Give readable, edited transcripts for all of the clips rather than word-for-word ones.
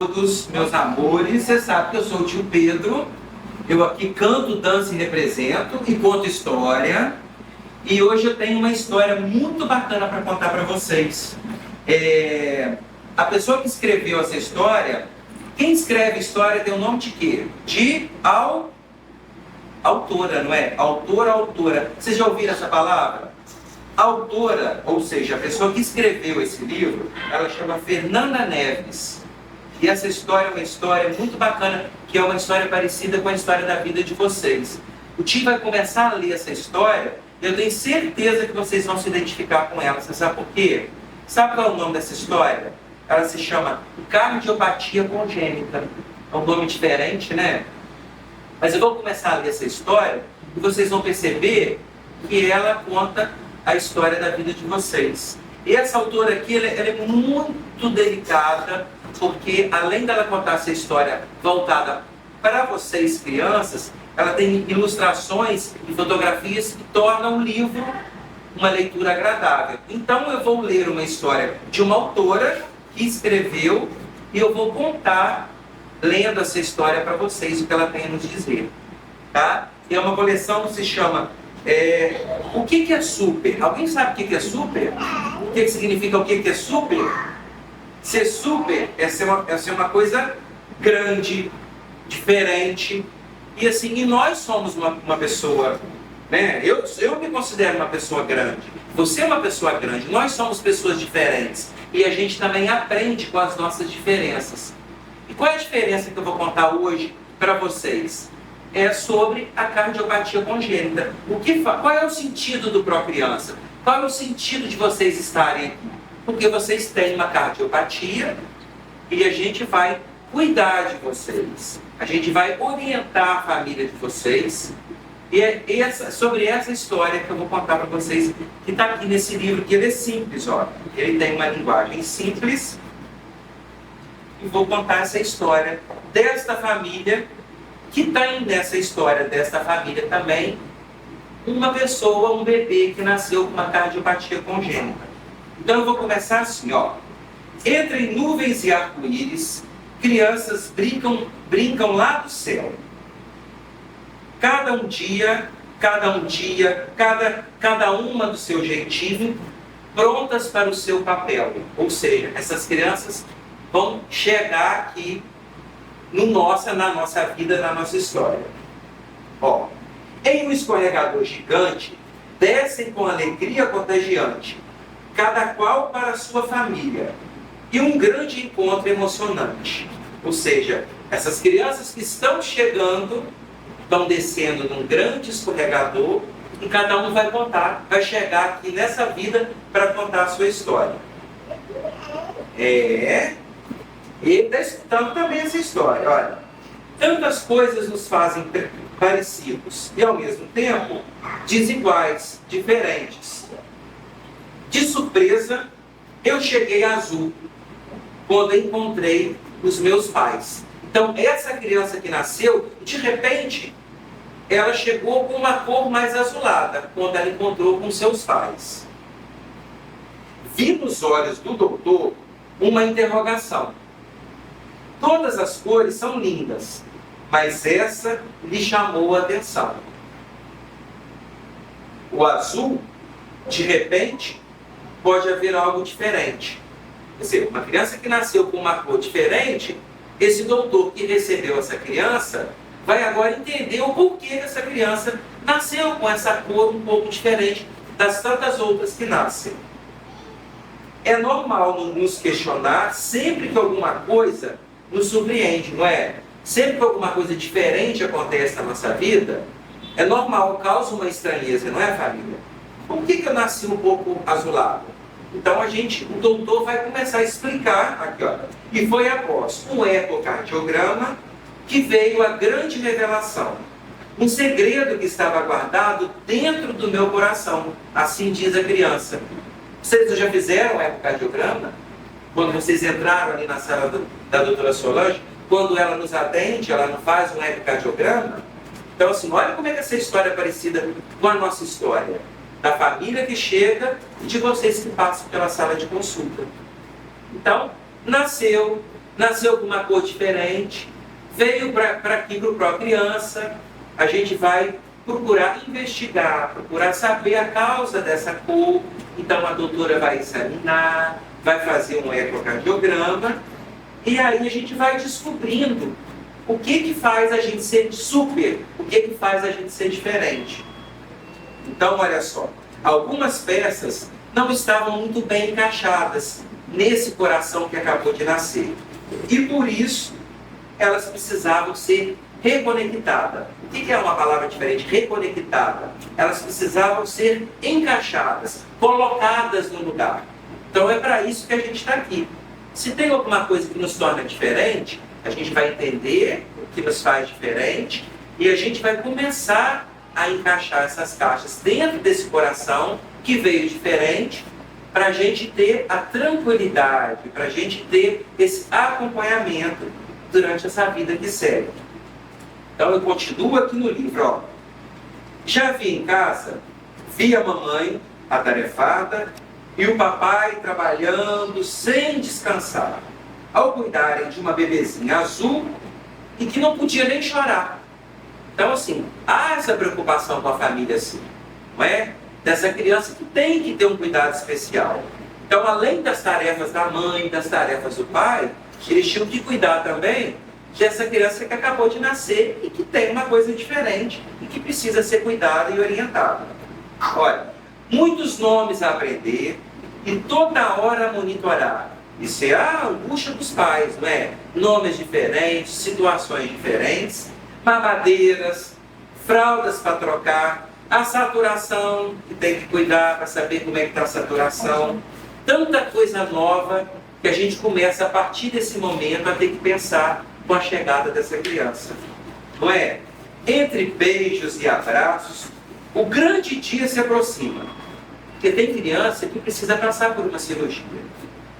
Todos meus amores, você sabe que eu sou o tio Pedro, eu aqui canto, danço e represento e conto história. E hoje eu tenho uma história muito bacana para contar para vocês. A pessoa que escreveu essa história, quem escreve história tem o nome de quê? De autora, não é? Autora. Vocês já ouviram essa palavra? Autora, ou seja, a pessoa que escreveu esse livro, ela chama Fernanda Neves. E essa história é uma história muito bacana, que é uma história parecida com a história da vida de vocês. O tio vai começar a ler essa história e eu tenho certeza que vocês vão se identificar com ela. Você sabe por quê? Sabe qual é o nome dessa história? Ela se chama Cardiopatia Congênita. É um nome diferente, né? Mas eu vou começar a ler essa história e vocês vão perceber que ela conta a história da vida de vocês. E essa autora aqui, ela é muito delicada, porque além dela contar essa história voltada para vocês, crianças, ela tem ilustrações e fotografias que tornam o livro uma leitura agradável. Então eu vou ler uma história de uma autora que escreveu e eu vou contar, lendo essa história para vocês, o que ela tem a nos dizer. Tá? E é uma coleção que se chama O que é super? Alguém sabe o que é super? O que significa o que é super? Ser super é ser uma coisa grande, diferente. E assim, e nós somos uma pessoa, né? Eu me considero uma pessoa grande. Você é uma pessoa grande. Nós somos pessoas diferentes. E a gente também aprende com as nossas diferenças. E qual é a diferença que eu vou contar hoje para vocês? É sobre a cardiopatia congênita. Qual é o sentido do pró-criança? Qual é o sentido de vocês estarem aqui? Porque vocês têm uma cardiopatia e a gente vai cuidar de vocês. A gente vai orientar a família de vocês. E é sobre essa história que eu vou contar para vocês, que está aqui nesse livro, que ele é simples, ó. Ele tem uma linguagem simples. E vou contar essa história desta família, que tem nessa história desta família também uma pessoa, um bebê que nasceu com uma cardiopatia congênita. Então eu vou começar assim, ó. Entre nuvens e arco-íris, crianças brincam lá do céu. Cada uma do seu jeitinho, prontas para o seu papel. Ou seja, essas crianças vão chegar aqui na nossa vida, na nossa história. Ó, em um escorregador gigante, descem com alegria contagiante, cada qual para a sua família, e um grande encontro emocionante. Ou seja, essas crianças que estão chegando, estão descendo num grande escorregador, e cada um vai chegar aqui nessa vida para contar a sua história. E está escutando também essa história. Olha, tantas coisas nos fazem parecidos e ao mesmo tempo desiguais, diferentes. De surpresa, eu cheguei azul quando encontrei os meus pais. Então, essa criança que nasceu, de repente, ela chegou com uma cor mais azulada quando ela encontrou com seus pais. Vi nos olhos do doutor uma interrogação. Todas as cores são lindas, mas essa lhe chamou a atenção. O azul, de repente, pode haver algo diferente. Quer dizer, uma criança que nasceu com uma cor diferente, esse doutor que recebeu essa criança vai agora entender o porquê essa criança nasceu com essa cor um pouco diferente das tantas outras que nascem. É normal nos questionar sempre que alguma coisa nos surpreende, não é? Sempre que alguma coisa diferente acontece na nossa vida, é normal, causa uma estranheza, não é, família? Por que eu nasci um pouco azulado? Então o doutor vai começar a explicar aqui, ó. E foi após um ecocardiograma que veio a grande revelação. Um segredo que estava guardado dentro do meu coração, assim diz a criança. Vocês já fizeram o ecocardiograma? Quando vocês entraram ali na sala da doutora Solange, quando ela nos atende, ela não faz um ecocardiograma? Então, assim, olha como é que essa história é parecida com a nossa história. Da família que chega e de vocês que passam pela sala de consulta. Então, nasceu nasceu com uma cor diferente, veio para aqui para o pró-criança, a gente vai procurar investigar, procurar saber a causa dessa cor. Então a doutora vai examinar, vai fazer um ecocardiograma, e aí a gente vai descobrindo o que faz a gente ser super, o que faz a gente ser diferente. Então, olha só, algumas peças não estavam muito bem encaixadas nesse coração que acabou de nascer. E por isso, elas precisavam ser reconectadas. O que é uma palavra diferente? Reconectada. Elas precisavam ser encaixadas, colocadas no lugar. Então é para isso que a gente está aqui. Se tem alguma coisa que nos torna diferente, a gente vai entender o que nos faz diferente e a gente vai começar a encaixar essas caixas dentro desse coração que veio diferente, para a gente ter a tranquilidade, para a gente ter esse acompanhamento durante essa vida que segue. Então eu continuo aqui no livro, ó. Já vi em casa, vi a mamãe atarefada e o papai trabalhando sem descansar, ao cuidarem de uma bebezinha azul e que não podia nem chorar. Então assim, há essa preocupação com a família assim, não é? Dessa criança que tem que ter um cuidado especial. Então, além das tarefas da mãe, das tarefas do pai, eles tinham que cuidar também dessa criança que acabou de nascer e que tem uma coisa diferente e que precisa ser cuidada e orientada. Olha, muitos nomes a aprender e toda hora monitorar. Isso é a angústia dos pais, não é? Nomes diferentes, situações diferentes, mamadeiras, fraldas para trocar, a saturação, que tem que cuidar para saber como é que está a saturação. Tanta coisa nova que a gente começa a partir desse momento a ter que pensar com a chegada dessa criança. Não é? Entre beijos e abraços, o grande dia se aproxima. Porque tem criança que precisa passar por uma cirurgia.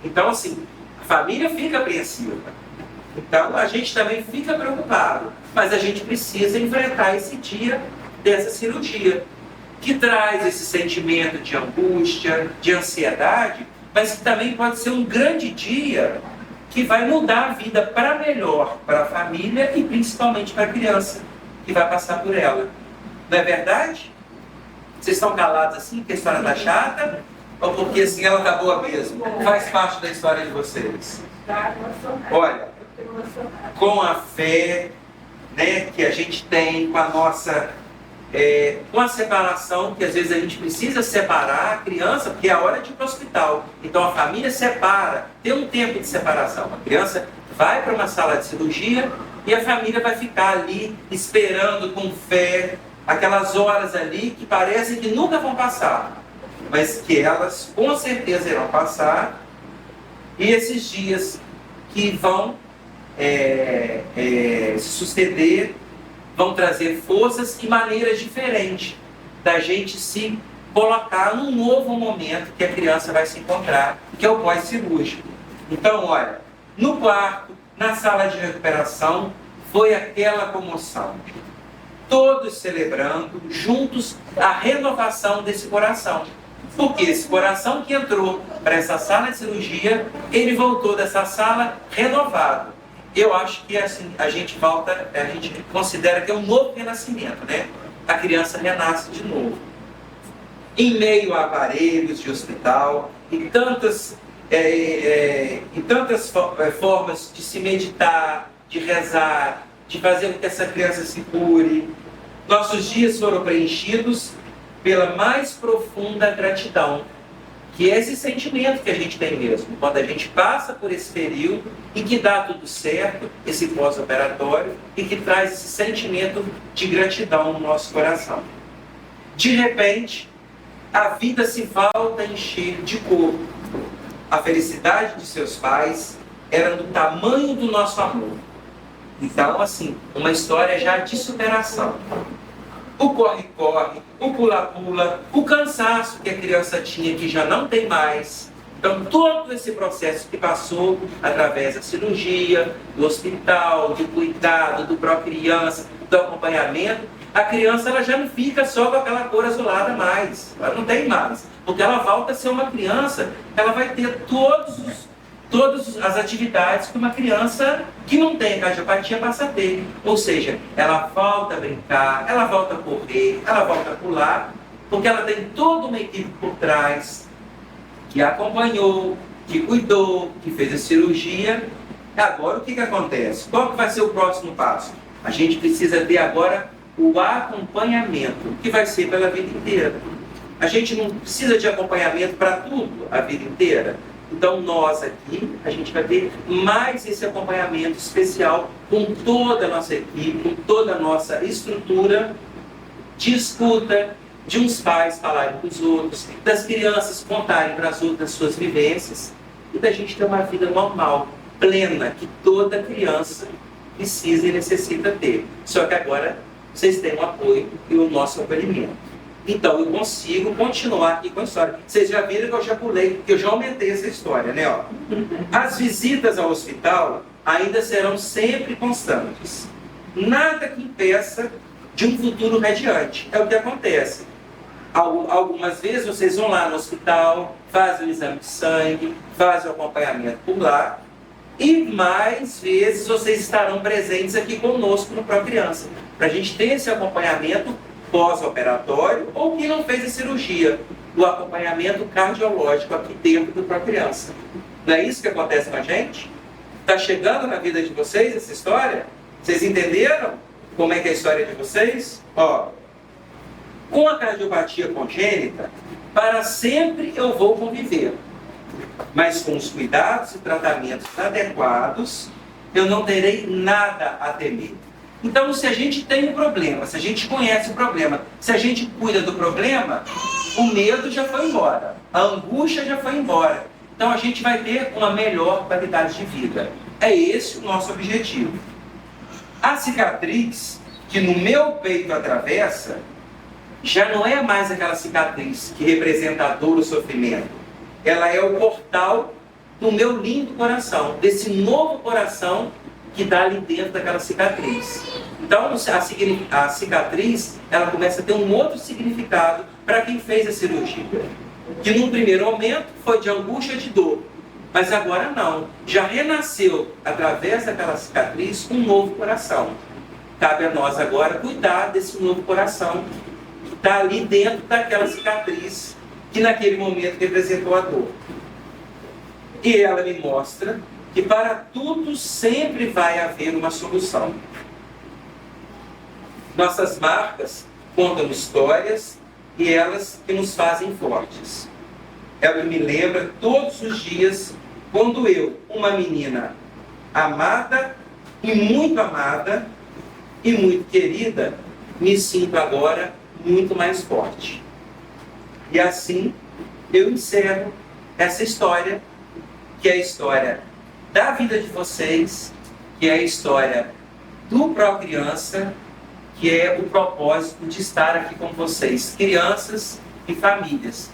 Então, assim, a família fica apreensiva. Então, a gente também fica preocupado. Mas a gente precisa enfrentar esse dia dessa cirurgia, que traz esse sentimento de angústia, de ansiedade, mas que também pode ser um grande dia que vai mudar a vida para melhor, para a família e principalmente para a criança que vai passar por ela. Não é verdade? Vocês estão calados assim, porque a história está chata? Ou porque assim ela está boa mesmo? Faz parte da história de vocês. Olha, com a fé, né, que a gente tem, com a nossa... com a separação, que às vezes a gente precisa separar a criança, porque é a hora de ir para o hospital. Então a família separa, tem um tempo de separação. A criança vai para uma sala de cirurgia e a família vai ficar ali esperando com fé, aquelas horas ali que parecem que nunca vão passar, mas que elas com certeza irão passar, e esses dias que vão se suceder, vão trazer forças e maneiras diferentes da gente se colocar num novo momento que a criança vai se encontrar, que é o pós-cirúrgico. Então, olha, no quarto, na sala de recuperação, foi aquela comoção. Todos celebrando, juntos, a renovação desse coração. Porque esse coração que entrou para essa sala de cirurgia, ele voltou dessa sala renovado. Eu acho que assim, a gente considera que é um novo renascimento, né? A criança renasce de novo. Em meio a aparelhos de hospital, e tantas formas de se meditar, de rezar, de fazer com que essa criança se cure. Nossos dias foram preenchidos pela mais profunda gratidão, que é esse sentimento que a gente tem mesmo, quando a gente passa por esse período e que dá tudo certo, esse pós-operatório, e que traz esse sentimento de gratidão no nosso coração. De repente, a vida se volta a encher de cor. A felicidade de seus pais era do tamanho do nosso amor. Então, assim, uma história já de superação. O corre-corre, o pula-pula, o cansaço que a criança tinha, que já não tem mais. Então, todo esse processo que passou através da cirurgia, do hospital, do cuidado, do pró-criança, do acompanhamento, a criança ela já não fica só com aquela cor azulada mais. Ela não tem mais. Porque ela volta a ser uma criança, ela vai ter todas as atividades que uma criança que não tem cardiopatia passa a ter. Ou seja, ela volta a brincar, ela volta a correr, ela volta a pular, porque ela tem toda uma equipe por trás que a acompanhou, que cuidou, que fez a cirurgia. Agora, o que acontece? Qual que vai ser o próximo passo? A gente precisa ter agora o acompanhamento, que vai ser pela vida inteira. A gente não precisa de acompanhamento para tudo a vida inteira. Então, nós aqui, a gente vai ter mais esse acompanhamento especial com toda a nossa equipe, com toda a nossa estrutura de escuta, de uns pais falarem com os outros, das crianças contarem para as outras suas vivências e da gente ter uma vida normal, plena, que toda criança precisa e necessita ter. Só que agora vocês têm o apoio e o nosso acolhimento. Então eu consigo continuar aqui com a história. Vocês já viram que eu já pulei, que eu já aumentei essa história, né? Ó. As visitas ao hospital ainda serão sempre constantes. Nada que impeça de um futuro radiante. É o que acontece. Algumas vezes vocês vão lá no hospital, fazem o exame de sangue, fazem o acompanhamento por lá, e mais vezes vocês estarão presentes aqui conosco no Procriança, para a gente ter esse acompanhamento pós-operatório, ou quem não fez a cirurgia, o acompanhamento cardiológico aqui dentro do Procriança. Não é isso que acontece com a gente? Está chegando na vida de vocês essa história? Vocês entenderam como é que é a história de vocês? Ó, com a cardiopatia congênita, para sempre eu vou conviver. Mas com os cuidados e tratamentos adequados, eu não terei nada a temer. Então, se a gente tem um problema, se a gente conhece o problema, se a gente cuida do problema, o medo já foi embora, a angústia já foi embora. Então, a gente vai ter uma melhor qualidade de vida. É esse o nosso objetivo. A cicatriz que no meu peito atravessa, já não é mais aquela cicatriz que representa a dor, o sofrimento. Ela é o portal do meu lindo coração, desse novo coração que está ali dentro daquela cicatriz. Então, a cicatriz, ela começa a ter um outro significado para quem fez a cirurgia. Que num primeiro momento foi de angústia, de dor. Mas agora não. Já renasceu, através daquela cicatriz, um novo coração. Cabe a nós agora cuidar desse novo coração que está ali dentro daquela cicatriz que naquele momento representou a dor. E ela me mostra que para tudo sempre vai haver uma solução. Nossas marcas contam histórias e elas que nos fazem fortes. Ela me lembra todos os dias quando eu, uma menina amada e muito querida, me sinto agora muito mais forte. E assim eu encerro essa história, que é a história da vida de vocês, que é a história do Procriança, que é o propósito de estar aqui com vocês, crianças e famílias,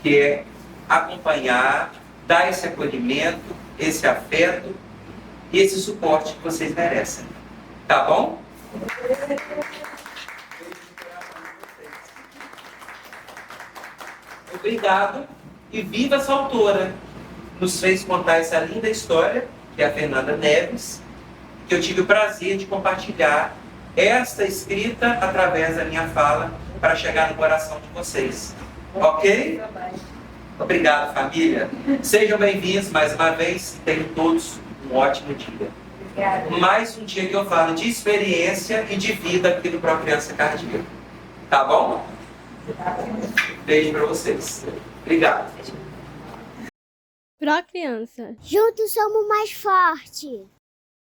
que é acompanhar, dar esse acolhimento, esse afeto e esse suporte que vocês merecem. Tá bom? Obrigado e viva essa autora! Nos fez contar essa linda história, que é a Fernanda Neves, que eu tive o prazer de compartilhar esta escrita através da minha fala para chegar no coração de vocês. Ok? Obrigado, família. Sejam bem-vindos mais uma vez e tenham todos um ótimo dia. Obrigada. Mais um dia que eu falo de experiência e de vida aqui no Procriança Cardíaca. Tá bom? Beijo para vocês. Obrigado. Procriança. Juntos somos mais fortes.